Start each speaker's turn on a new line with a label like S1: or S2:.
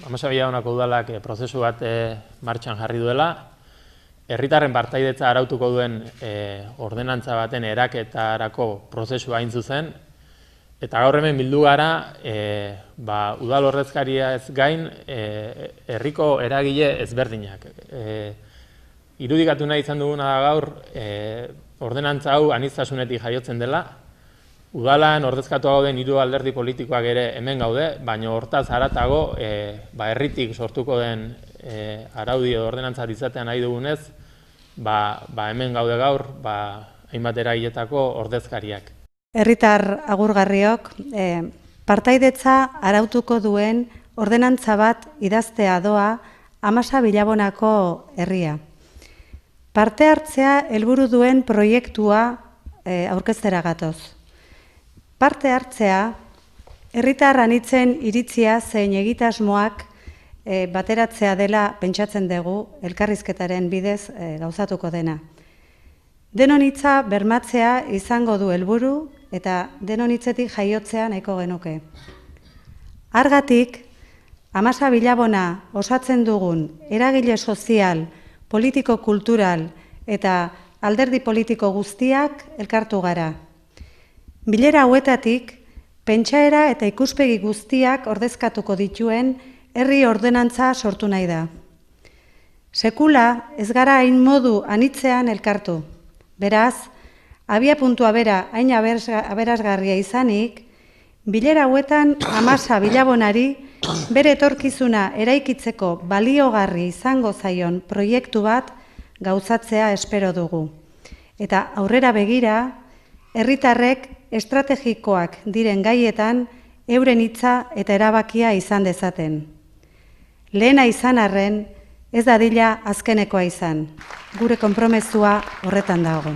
S1: Amasa Villabanako udalak prozesu bat martxan jarri duela, herritarren partaidetza arautuko duen ordenantza baten eraketarako prozesua hain zuzen, eta gaur hemen bildu gara, udal ordezkaria ez gain, herriko eragile ezberdinak. Irudikatu nahi izan duguna da gaur, ordenantza hau aniztasunetik jaiotzen dela, udalan ordezkatu gauden 3 alderdi politikoak ere hemen gaude, baina hortaz haratago herritik sortuko den araudi edo ordenantza izatea nahi dugunez, hemen gaude gaur hainbat eragiletako ordezkariak.
S2: Herritar agurgarriok, partaidetza arautuko duen ordenantza bat idaztea doa Amasa Villabonako herria. Parte hartzea helburu duen proiektua aurkeztera gatoz. Parte hartzea, herritar anitzen iritzia zein egitasmoak bateratzea dela pentsatzen dugu elkarrizketaren bidez gauzatuko dena. Denon hitza bermatzea izango du helburu eta denon hitzetik jaiotzea nahiko genuke. Hargatik, Amasa Villabona osatzen dugun eragile sozial, politiko-kultural eta alderdi politiko guztiak elkartu gara. Bilera hauetatik, pentsaera eta ikuspegi guztiak ordezkatuko dituen herri ordenantza sortu nahi da. Sekula ez gara hain modu anitzean elkartu. Beraz, abiapuntua bera hain aberasgarria izanik, bilera hauetan Amasa Villabonari bere etorkizuna eraikitzeko baliogarri izango zaion proiektu bat gauzatzea espero dugu. Eta aurrera begira, herritarrek estrategikoak diren gaietan euren hitza eta erabakia izan dezaten. Lehena izan arren, ez dadila azkenekoa izan. Gure konpromezua horretan dago.